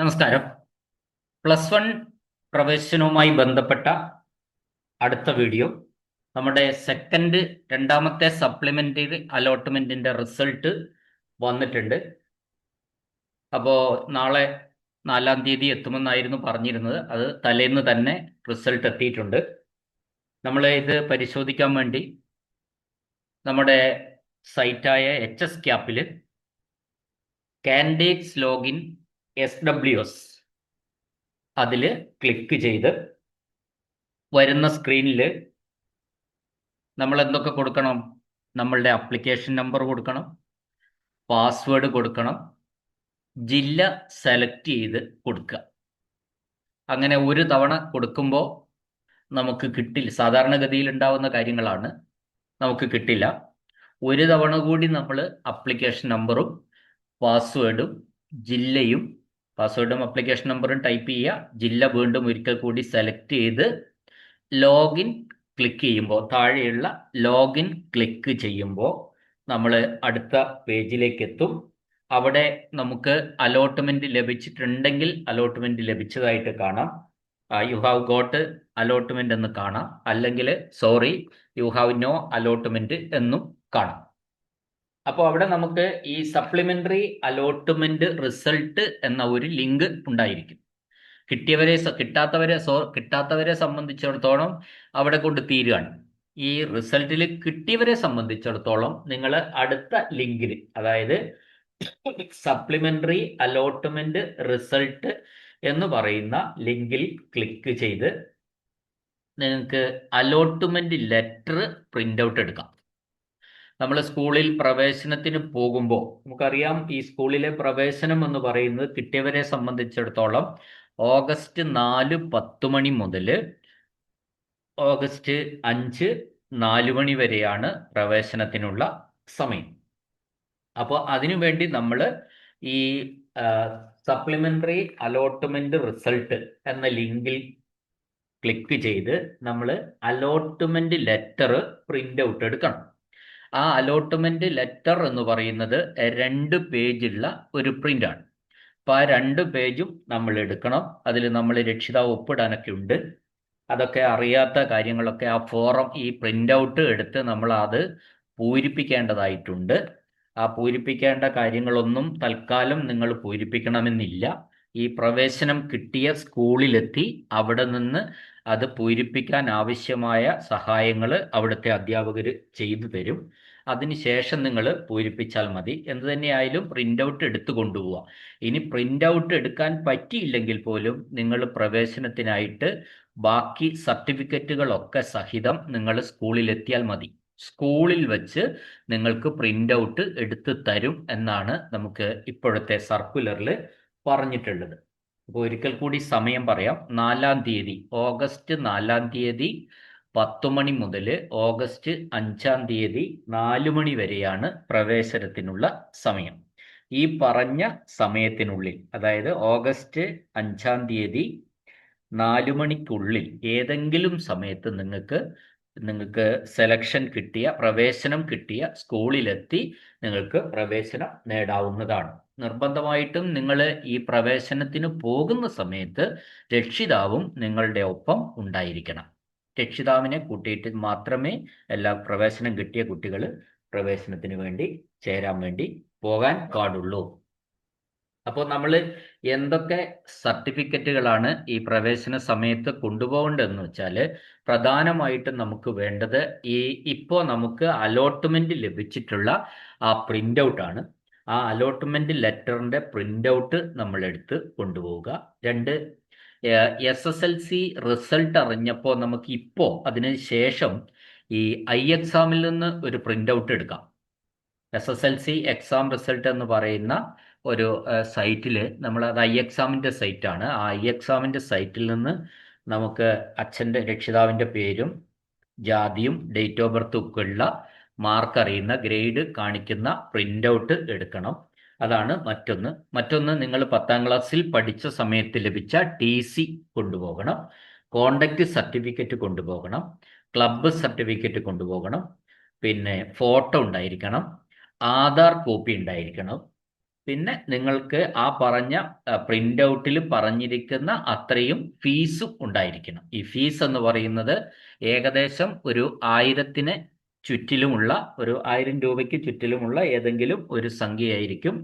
നമസ്കാരം. +1 പ്രവേശനവുമായി ബന്ധപ്പെട്ട അടുത്ത വീഡിയോ നമ്മുടെ രണ്ടാമത്തെ സപ്ലിമെന്ററി അലോട്ട്മെന്റിന്റെ റിസൾട്ട് വന്നിട്ടുണ്ട്. അപ്പോൾ നാളെ 4-ാം തീയതി എത്തുമെന്നായിരുന്നു പറഞ്ഞിരുന്നത്. അത് തലേന്ന് തന്നെ റിസൾട്ട് എത്തിയിട്ടുണ്ട്. നമ്മൾ ഇത് പരിശോധിക്കാൻ വേണ്ടി നമ്മുടെ സൈറ്റായ HSCAP കാൻഡിഡേറ്റ്സ് ലോഗിൻ SWS അതിൽ ക്ലിക്ക് ചെയ്ത് വരുന്ന സ്ക്രീനിൽ നമ്മൾ എന്തൊക്കെ കൊടുക്കണം? നമ്മളുടെ ആപ്ലിക്കേഷൻ നമ്പർ കൊടുക്കണം, പാസ്വേഡ് കൊടുക്കണം, ജില്ല സെലക്ട് ചെയ്ത് കൊടുക്കുക. അങ്ങനെ ഒരു തവണ കൊടുക്കുമ്പോൾ നമുക്ക് കിട്ടില്ല. സാധാരണഗതിയിൽ ഉണ്ടാവുന്ന കാര്യങ്ങളാണ്, നമുക്ക് കിട്ടില്ല. ഒരു തവണ കൂടി നമ്മൾ ആപ്ലിക്കേഷൻ നമ്പറും പാസ്വേഡും ജില്ലയും, പാസ്വേഡും ആപ്ലിക്കേഷൻ നമ്പറും ടൈപ്പ് ചെയ്യുക, ജില്ല വീണ്ടും ഒരിക്കൽ കൂടി സെലക്ട് ചെയ്ത് ലോഗിൻ ക്ലിക്ക് ചെയ്യുമ്പോൾ, താഴെയുള്ള ലോഗിൻ ക്ലിക്ക് ചെയ്യുമ്പോൾ നമ്മൾ അടുത്ത പേജിലേക്ക് എത്തും. അവിടെ നമുക്ക് അലോട്ട്മെന്റ് ലഭിച്ചിട്ടുണ്ടെങ്കിൽ അലോട്ട്മെന്റ് ലഭിച്ചതായിട്ട് കാണാം. യു ഹാവ് ഗോട്ട് അലോട്ട്മെന്റ് എന്ന് കാണാം. അല്ലെങ്കിൽ sorry you have no allotment എന്നും കാണാം. അപ്പോൾ അവിടെ നമുക്ക് ഈ സപ്ലിമെന്ററി അലോട്ട്മെന്റ് റിസൾട്ട് എന്ന ഒരു ലിങ്ക് ഉണ്ടായിരിക്കും. കിട്ടാത്തവരെ സംബന്ധിച്ചിടത്തോളം അവിടെ കൊണ്ട് തീരുകയാണ്. ഈ റിസൾട്ടിൽ കിട്ടിയവരെ സംബന്ധിച്ചിടത്തോളം നിങ്ങൾ അടുത്ത ലിങ്കിൽ, അതായത് സപ്ലിമെന്ററി അലോട്ട്മെന്റ് റിസൾട്ട് എന്ന് പറയുന്ന ലിങ്കിൽ ക്ലിക്ക് ചെയ്ത് നിങ്ങൾക്ക് അലോട്ട്മെന്റ് ലെറ്റർ പ്രിന്റ് ഔട്ട് എടുക്കാം. നമ്മൾ സ്കൂളിൽ പ്രവേശനത്തിന് പോകുമ്പോൾ നമുക്കറിയാം, ഈ സ്കൂളിലെ പ്രവേശനം എന്ന് പറയുന്നത് കിട്ടിയവരെ സംബന്ധിച്ചിടത്തോളം ഓഗസ്റ്റ് 4 10 മണി മുതൽ ഓഗസ്റ്റ് 5 4 മണി വരെയാണ് പ്രവേശനത്തിനുള്ള സമയം. അപ്പോൾ അതിനുവേണ്ടി നമ്മൾ ഈ സപ്ലിമെന്ററി അലോട്ട്മെന്റ് റിസൾട്ട് എന്ന ലിങ്കിൽ ക്ലിക്ക് ചെയ്ത് നമ്മൾ അലോട്ട്മെന്റ് ലെറ്റർ പ്രിന്റ് ഔട്ട് എടുക്കണം. ആ അലോട്ട്മെന്റ് ലെറ്റർ എന്ന് പറയുന്നത് 2 പേജുള്ള ഒരു പ്രിന്റാണ്. അപ്പോൾ ആ 2 പേജും നമ്മൾ എടുക്കണം. അതിൽ നമ്മൾ രക്ഷിതാവ് ഒപ്പിടാനൊക്കെ ഉണ്ട്. അതൊക്കെ അറിയാത്ത കാര്യങ്ങളൊക്കെ ആ ഫോറം, ഈ പ്രിന്റ് ഔട്ട് എടുത്ത് നമ്മൾ അത് പൂരിപ്പിക്കേണ്ടതായിട്ടുണ്ട്. ആ പൂരിപ്പിക്കേണ്ട കാര്യങ്ങളൊന്നും തൽക്കാലം നിങ്ങൾ പൂരിപ്പിക്കണമെന്നില്ല. ഈ പ്രവേശനം കിട്ടിയ സ്കൂളിലെത്തി അവിടെ നിന്ന് അത് പൂരിപ്പിക്കാൻ ആവശ്യമായ സഹായങ്ങൾ അവിടുത്തെ അധ്യാപകർ ചെയ്തു തരും. അതിനുശേഷം നിങ്ങൾ പൂരിപ്പിച്ചാൽ മതി. എന്ത് തന്നെയായാലും പ്രിന്റ് ഔട്ട് എടുത്തു കൊണ്ടുപോവുക. ഇനി പ്രിന്റ് ഔട്ട് എടുക്കാൻ പറ്റിയില്ലെങ്കിൽ പോലും നിങ്ങൾ പ്രവേശനത്തിനായിട്ട് ബാക്കി സർട്ടിഫിക്കറ്റുകളൊക്കെ സഹിതം നിങ്ങൾ സ്കൂളിലെത്തിയാൽ മതി. സ്കൂളിൽ വെച്ച് നിങ്ങൾക്ക് പ്രിന്റ് ഔട്ട് എടുത്ത് തരും എന്നാണ് നമുക്ക് ഇപ്പോഴത്തെ സർക്കുലറിൽ പറഞ്ഞിട്ടുള്ളത്. അപ്പോൾ ഒരിക്കൽ കൂടി സമയം പറയാം. 4-ാം തീയതി, ഓഗസ്റ്റ് 4-ാം തീയതി 10 മണി മുതൽ ഓഗസ്റ്റ് 5-ാം തീയതി 4 മണി വരെയാണ് പ്രവേശനത്തിനുള്ള സമയം. ഈ പറഞ്ഞ സമയത്തിനുള്ളിൽ, അതായത് ഓഗസ്റ്റ് 5-ാം തീയതി 4 മണിക്കുള്ളിൽ ഏതെങ്കിലും സമയത്ത് നിങ്ങൾക്ക് സെലക്ഷൻ കിട്ടിയ, പ്രവേശനം കിട്ടിയ സ്കൂളിലെത്തി നിങ്ങൾക്ക് പ്രവേശനം നേടാവുന്നതാണ്. നിർബന്ധമായിട്ടും നിങ്ങൾ ഈ പ്രവേശനത്തിന് പോകുന്ന സമയത്ത് രക്ഷിതാവും നിങ്ങളുടെ ഒപ്പം ഉണ്ടായിരിക്കണം. രക്ഷിതാവിനെ കൂട്ടിയിട്ട് മാത്രമേ എല്ലാ പ്രവേശനം കിട്ടിയ കുട്ടികൾ പ്രവേശനത്തിന് വേണ്ടി ചേരാൻ വേണ്ടി പോകാൻ പാടുള്ളൂ. അപ്പോൾ നമ്മൾ എന്തൊക്കെ സർട്ടിഫിക്കറ്റുകളാണ് ഈ പ്രവേശന സമയത്ത് കൊണ്ടുപോകേണ്ടതെന്ന് വെച്ചാൽ, പ്രധാനമായിട്ടും നമുക്ക് വേണ്ടത് ഇപ്പോൾ നമുക്ക് അലോട്ട്മെന്റ് ലഭിച്ചിട്ടുള്ള ആ പ്രിന്റ് ഔട്ടാണ്. ആ അലോട്ട്മെന്റ് ലെറ്ററിന്റെ പ്രിന്റ് ഔട്ട് നമ്മൾ എടുത്ത് കൊണ്ടുപോവുക. 2, SSLC റിസൾട്ട് അറിഞ്ഞപ്പോൾ നമുക്ക് ഇപ്പോൾ അതിന് ശേഷം ഈ എക്സാമിൽ നിന്ന് ഒരു പ്രിന്റ് ഔട്ട് എടുക്കാം. SSLC എക്സാം റിസൾട്ട് എന്ന് പറയുന്ന ഒരു സൈറ്റിൽ അത് എക്സാമിൻ്റെ സൈറ്റാണ്. ആ എക്സാമിൻ്റെ സൈറ്റിൽ നിന്ന് നമുക്ക് രക്ഷിതാവിൻ്റെ പേരും ജാതിയും ഡേറ്റ് ഓഫ് ബർത്തും ഒക്കെ ഉള്ള മാർക്ക് അറിയുന്ന, ഗ്രേഡ് കാണിക്കുന്ന പ്രിന്റ് ഔട്ട് എടുക്കണം. അതാണ് മറ്റൊന്ന് നിങ്ങൾ 10-ാം ക്ലാസ്സിൽ പഠിച്ച സമയത്ത് ലഭിച്ച TC കൊണ്ടുപോകണം, കോണ്ടാക്ട് സർട്ടിഫിക്കറ്റ് കൊണ്ടുപോകണം, ക്ലബ്ബ് സർട്ടിഫിക്കറ്റ് കൊണ്ടുപോകണം, പിന്നെ ഫോട്ടോ ഉണ്ടായിരിക്കണം, ആധാർ കോപ്പി ഉണ്ടായിരിക്കണം, പിന്നെ നിങ്ങൾക്ക് ആ പറഞ്ഞ പ്രിന്റ് ഔട്ടിൽ പറഞ്ഞിരിക്കുന്ന അത്രയും ഫീസും ഉണ്ടായിരിക്കണം. ഈ ഫീസ് എന്ന് പറയുന്നത് ഏകദേശം ഒരു 1000-ന് ചുറ്റിലുമുള്ള, ഒരു 1000 രൂപയ്ക്ക് ചുറ്റിലുമുള്ള ഏതെങ്കിലും ഒരു സംഖ്യയായിരിക്കും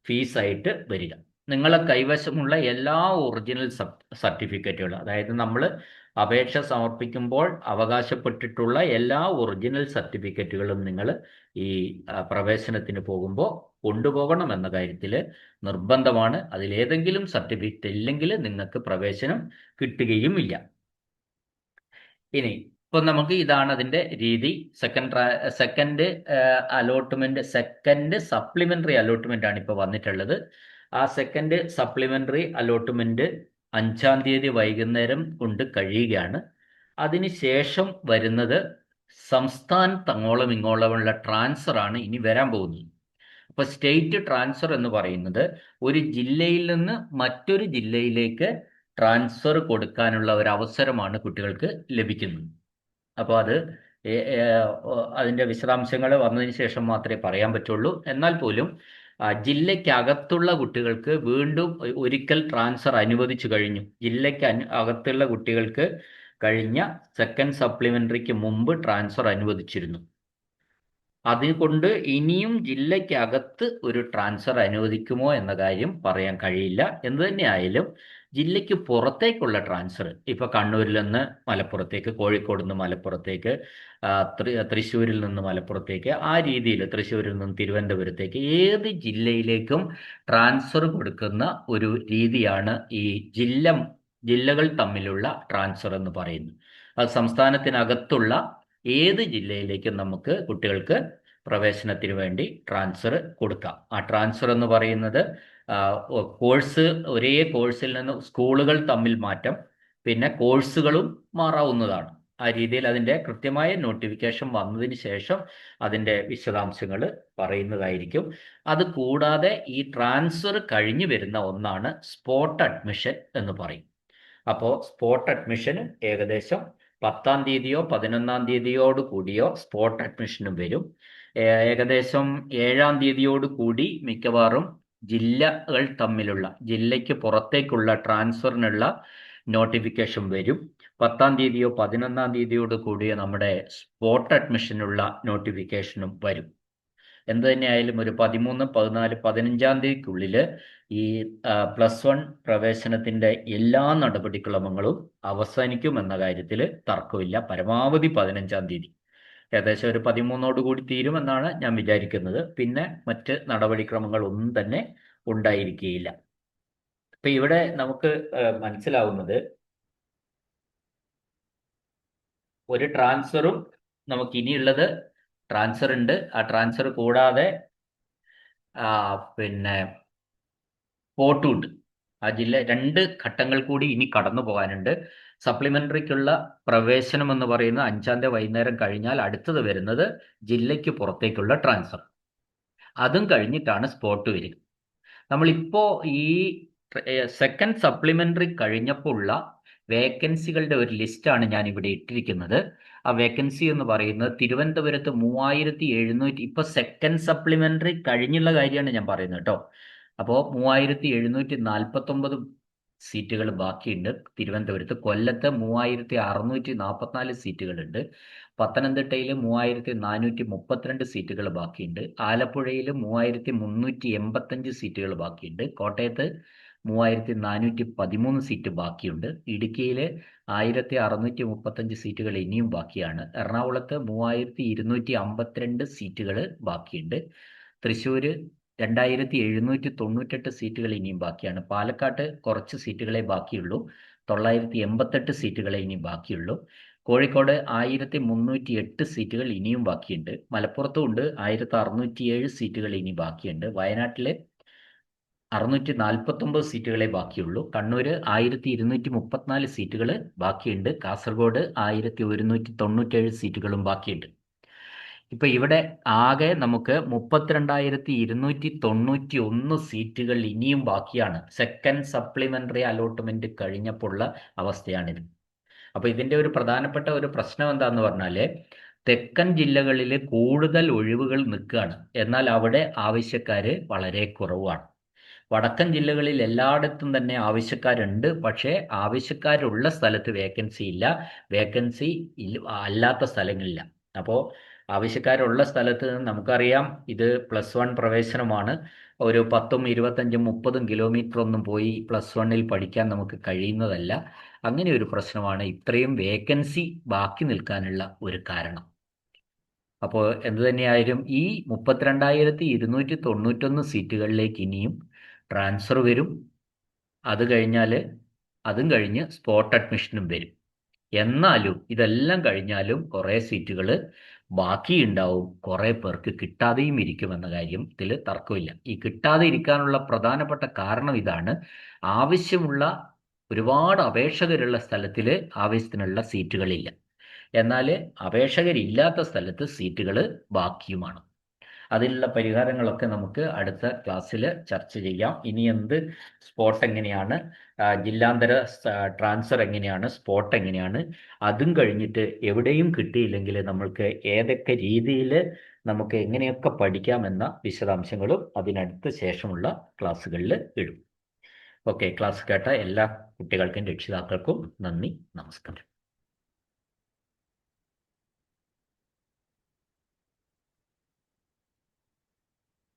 ഫീസായിട്ട് വരിക. നിങ്ങളെ കൈവശമുള്ള എല്ലാ ഒറിജിനൽ സർട്ടിഫിക്കറ്റുകളും, അതായത് നമ്മൾ അപേക്ഷ സമർപ്പിക്കുമ്പോൾ അവകാശപ്പെട്ടിട്ടുള്ള എല്ലാ ഒറിജിനൽ സർട്ടിഫിക്കറ്റുകളും നിങ്ങൾ ഈ പ്രവേശനത്തിന് പോകുമ്പോൾ കൊണ്ടുപോകണം എന്ന കാര്യത്തിൽ നിർബന്ധമാണ്. അതിലേതെങ്കിലും സർട്ടിഫിക്കറ്റ് ഇല്ലെങ്കിൽ നിങ്ങൾക്ക് പ്രവേശനം കിട്ടുകയുമില്ല. ഇനി ഇപ്പൊ നമുക്ക് ഇതാണ് അതിന്റെ രീതി. Second allotment, second supplementary allotment ആണ് ഇപ്പോൾ വന്നിട്ടുള്ളത്. ആ സെക്കൻഡ് സപ്ലിമെന്ററി അലോട്ട്മെന്റ് 5-ാം തീയതി വൈകുന്നേരം കൊണ്ട് കഴിയുകയാണ്. അതിനുശേഷം വരുന്നത് സംസ്ഥാനത്ത് അങ്ങോളം ഇങ്ങോളമുള്ള ട്രാൻസ്ഫർ ആണ് ഇനി വരാൻ പോകുന്നത്. അപ്പൊ സ്റ്റേറ്റ് ട്രാൻസ്ഫർ എന്ന് പറയുന്നത് ഒരു ജില്ലയിൽ നിന്ന് മറ്റൊരു ജില്ലയിലേക്ക് ട്രാൻസ്ഫർ കൊടുക്കാനുള്ള ഒരു അവസരമാണ് കുട്ടികൾക്ക് ലഭിക്കുന്നത്. അപ്പോൾ അത് അതിൻ്റെ വിശദാംശങ്ങൾ വന്നതിന് ശേഷം മാത്രമേ പറയാൻ പറ്റുള്ളൂ. എന്നാൽ പോലും ജില്ലയ്ക്കകത്തുള്ള കുട്ടികൾക്ക് വീണ്ടും ഒരിക്കൽ ട്രാൻസ്ഫർ അനുവദിച്ചു കഴിഞ്ഞു. ജില്ലയ്ക്ക് അകത്തുള്ള കുട്ടികൾക്ക് കഴിഞ്ഞ സെക്കൻഡ് സപ്ലിമെന്ററിക്ക് മുമ്പ് ട്രാൻസ്ഫർ അനുവദിച്ചിരുന്നു. അതുകൊണ്ട് ഇനിയും ജില്ലയ്ക്കകത്ത് ഒരു ട്രാൻസ്ഫർ അനുവദിക്കുമോ എന്ന കാര്യം പറയാൻ കഴിയില്ല. എന്തു തന്നെയായാലും ജില്ലയ്ക്ക് പുറത്തേക്കുള്ള ട്രാൻസ്ഫർ, ഇപ്പോൾ കണ്ണൂരിൽ നിന്ന് മലപ്പുറത്തേക്ക്, കോഴിക്കോട് നിന്ന് മലപ്പുറത്തേക്ക്, തൃശ്ശൂരിൽ നിന്ന് മലപ്പുറത്തേക്ക്, ആ രീതിയിൽ തൃശ്ശൂരിൽ നിന്ന് തിരുവനന്തപുരത്തേക്ക് ഏത് ജില്ലയിലേക്കും ട്രാൻസ്ഫർ കൊടുക്കുന്ന ഒരു രീതിയാണ് ഈ ജില്ലകൾ തമ്മിലുള്ള ട്രാൻസ്ഫർ എന്ന് പറയുന്നത്. അത് സംസ്ഥാനത്തിനകത്തുള്ള ഏത് ജില്ലയിലേക്കും നമുക്ക് കുട്ടികൾക്ക് പ്രവേശനത്തിന് വേണ്ടി ട്രാൻസ്ഫർ കൊടുക്കാം. ആ ട്രാൻസ്ഫർ എന്ന് പറയുന്നത് ഒരേ കോഴ്സിൽ നിന്ന് സ്കൂളുകൾ തമ്മിൽ മാറ്റം, പിന്നെ കോഴ്സുകളും മാറാവുന്നതാണ്. ആ രീതിയിൽ അതിൻ്റെ കൃത്യമായ നോട്ടിഫിക്കേഷൻ വന്നതിന് ശേഷം അതിൻ്റെ വിശദാംശങ്ങൾ പറയുന്നതായിരിക്കും. അത് കൂടാതെ ഈ ട്രാൻസ്ഫർ കഴിഞ്ഞു വരുന്ന ഒന്നാണ് സ്പോട്ട് അഡ്മിഷൻ എന്ന് പറയും. അപ്പോൾ സ്പോട്ട് അഡ്മിഷൻ ഏകദേശം 10-ാം തീയതിയോ 11-ാം തീയതിയോട് കൂടിയോ സ്പോട്ട് അഡ്മിഷനും വരും. ഏകദേശം 7-ാം തീയതിയോട് കൂടി മിക്കവാറും ജില്ലകൾ തമ്മിലുള്ള, ജില്ലയ്ക്ക് പുറത്തേക്കുള്ള ട്രാൻസ്ഫറിനുള്ള നോട്ടിഫിക്കേഷൻ വരും. 10-ാം തീയതിയോ 11-ാം തീയതിയോട് കൂടിയോ നമ്മുടെ സ്പോട്ട് അഡ്മിഷനുള്ള നോട്ടിഫിക്കേഷനും വരും. എന്ത് തന്നെയായാലും ഒരു 13, 14, 15-ാം തീയതിക്കുള്ളിൽ ഈ +1 പ്രവേശനത്തിൻ്റെ എല്ലാ നടപടിക്രമങ്ങളും അവസാനിക്കുമെന്ന കാര്യത്തിൽ തർക്കമില്ല. പരമാവധി 15-ാം തീയതി, ഏകദേശം ഒരു 13ഓട് കൂടി തീരുമെന്നാണ് ഞാൻ വിചാരിക്കുന്നത്. പിന്നെ മറ്റ് നടപടിക്രമങ്ങൾ ഒന്നും തന്നെ ഉണ്ടായിരിക്കുകയില്ല. ഇപ്പൊ ഇവിടെ നമുക്ക് മനസ്സിലാവുന്നത് ഒരു ട്രാൻസ്ഫറും നമുക്ക് ഇനിയുള്ളത് ട്രാൻസ്ഫർ ഉണ്ട്. ആ ട്രാൻസ്ഫർ കൂടാതെ പിന്നെ സ്പോട്ടുണ്ട്. ആ ജില്ല 2 ഘട്ടങ്ങൾ കൂടി ഇനി കടന്നു പോകാനുണ്ട്. സപ്ലിമെന്ററിക്കുള്ള പ്രവേശനം എന്ന് പറയുന്നത് 5-ാം തീയതി വൈകുന്നേരം കഴിഞ്ഞാൽ അടുത്തത് വരുന്നത് ജില്ലയ്ക്ക് പുറത്തേക്കുള്ള ട്രാൻസ്ഫർ. അതും കഴിഞ്ഞിട്ടാണ് സ്പോട്ട് വരിക. നമ്മളിപ്പോൾ ഈ സെക്കൻഡ് സപ്ലിമെന്ററി കഴിഞ്ഞപ്പോൾ ഉള്ള വേക്കൻസികളുടെ ഒരു ലിസ്റ്റാണ് ഞാൻ ഇവിടെ ഇട്ടിരിക്കുന്നത്. ആ വേക്കൻസി എന്ന് പറയുന്നത് തിരുവനന്തപുരത്ത് 3700, ഇപ്പോൾ സെക്കൻഡ് സപ്ലിമെന്ററി കഴിഞ്ഞുള്ള കാര്യമാണ് ഞാൻ പറയുന്നത് കേട്ടോ. അപ്പോൾ 3749 സീറ്റുകൾ ബാക്കിയുണ്ട് തിരുവനന്തപുരത്ത്. കൊല്ലത്ത് 3644 സീറ്റുകളുണ്ട്. പത്തനംതിട്ടയിൽ 3432 സീറ്റുകൾ ബാക്കിയുണ്ട്. ആലപ്പുഴയിൽ 3385 സീറ്റുകൾ ബാക്കിയുണ്ട്. കോട്ടയത്ത് 3413 സീറ്റ് ബാക്കിയുണ്ട്. ഇടുക്കിയിൽ 1635 സീറ്റുകൾ ഇനിയും ബാക്കിയാണ്. എറണാകുളത്ത് 3252 സീറ്റുകൾ ബാക്കിയുണ്ട്. തൃശ്ശൂർ 2798 സീറ്റുകൾ ഇനിയും ബാക്കിയാണ്. പാലക്കാട്ട് കുറച്ച് സീറ്റുകളെ ബാക്കിയുള്ളൂ, 988 സീറ്റുകളെ ഇനിയും ബാക്കിയുള്ളൂ. കോഴിക്കോട് 1308 സീറ്റുകൾ ഇനിയും ബാക്കിയുണ്ട്. മലപ്പുറത്തും ഉണ്ട് 1607 സീറ്റുകൾ ഇനി ബാക്കിയുണ്ട്. വയനാട്ടിൽ 649 സീറ്റുകളെ ബാക്കിയുള്ളൂ. കണ്ണൂർ 1234 സീറ്റുകൾ ബാക്കിയുണ്ട്. കാസർഗോഡ് 1197 സീറ്റുകളും ബാക്കിയുണ്ട്. ഇപ്പൊ ഇവിടെ ആകെ നമുക്ക് 32,291 സീറ്റുകൾ ഇനിയും ബാക്കിയാണ്. സെക്കൻഡ് സപ്ലിമെന്ററി അലോട്ട്മെന്റ് കഴിഞ്ഞപ്പോഴുള്ള അവസ്ഥയാണിത്. അപ്പൊ ഇതിന്റെ ഒരു പ്രധാനപ്പെട്ട ഒരു പ്രശ്നം എന്താന്ന് പറഞ്ഞാല് തെക്കൻ ജില്ലകളിൽ കൂടുതൽ ഒഴിവുകൾ നിൽക്കുകയാണ്. എന്നാൽ അവിടെ ആവശ്യക്കാര് വളരെ കുറവാണ്. വടക്കൻ ജില്ലകളിൽ എല്ലായിടത്തും തന്നെ ആവശ്യക്കാരുണ്ട്. പക്ഷേ ആവശ്യക്കാരുള്ള സ്ഥലത്ത് വേക്കൻസി ഇല്ല, വേക്കൻസി അല്ലാത്ത സ്ഥലങ്ങളില്ല. അപ്പോൾ ആവശ്യക്കാരുള്ള സ്ഥലത്ത് നമുക്കറിയാം ഇത് +1 പ്രവേശനമാണ്. ഒരു 10ഉം 25ഉം 30ഉം കിലോമീറ്റർ ഒന്നും പോയി +1ൽ പഠിക്കാൻ നമുക്ക് കഴിയുന്നതല്ല. അങ്ങനെ ഒരു പ്രശ്നമാണ് ഇത്രയും വേക്കൻസി ബാക്കി നിൽക്കാനുള്ള ഒരു കാരണം. അപ്പോൾ എന്തു തന്നെയായാലും ഈ 32,291 സീറ്റുകളിലേക്ക് ഇനിയും ട്രാൻസ്ഫർ വരും. അത് കഴിഞ്ഞാൽ അതും കഴിഞ്ഞ് സ്പോട്ട് അഡ്മിഷനും വരും. എന്നാലും ഇതെല്ലാം കഴിഞ്ഞാലും കുറേ സീറ്റുകൾ ബാക്കിയുണ്ടാവും, കുറേ പേർക്ക് കിട്ടാതെയും ഇരിക്കുമെന്ന കാര്യത്തിൽ തർക്കമില്ല. ഈ കിട്ടാതെ ഇരിക്കാനുള്ള പ്രധാനപ്പെട്ട കാരണം ഇതാണ്: ആവശ്യമുള്ള ഒരുപാട് അപേക്ഷകരുള്ള സ്ഥലത്തിൽ ആവശ്യത്തിനുള്ള സീറ്റുകളില്ല, എന്നാൽ അപേക്ഷകരില്ലാത്ത സ്ഥലത്ത് സീറ്റുകൾ ബാക്കിയുമാണ്. അതിനുള്ള പരിഹാരങ്ങളൊക്കെ നമുക്ക് അടുത്ത ക്ലാസ്സിൽ ചർച്ച ചെയ്യാം. ഇനി എന്ത് സ്പോട്ട് എങ്ങനെയാണ്, ജില്ലാന്തര ട്രാൻസ്ഫർ എങ്ങനെയാണ്, സ്പോട്ട് എങ്ങനെയാണ്, അതും കഴിഞ്ഞിട്ട് എവിടെയും കിട്ടിയില്ലെങ്കിൽ നമ്മൾക്ക് ഏതൊക്കെ രീതിയിൽ നമുക്ക് എങ്ങനെയൊക്കെ പഠിക്കാമെന്ന വിശദാംശങ്ങളും അതിനടുത്ത ശേഷമുള്ള ക്ലാസ്സുകളിൽ ഇടും. ഓക്കെ, ക്ലാസ് കേട്ട എല്ലാ കുട്ടികൾക്കും രക്ഷിതാക്കൾക്കും നന്ദി, നമസ്കാരം.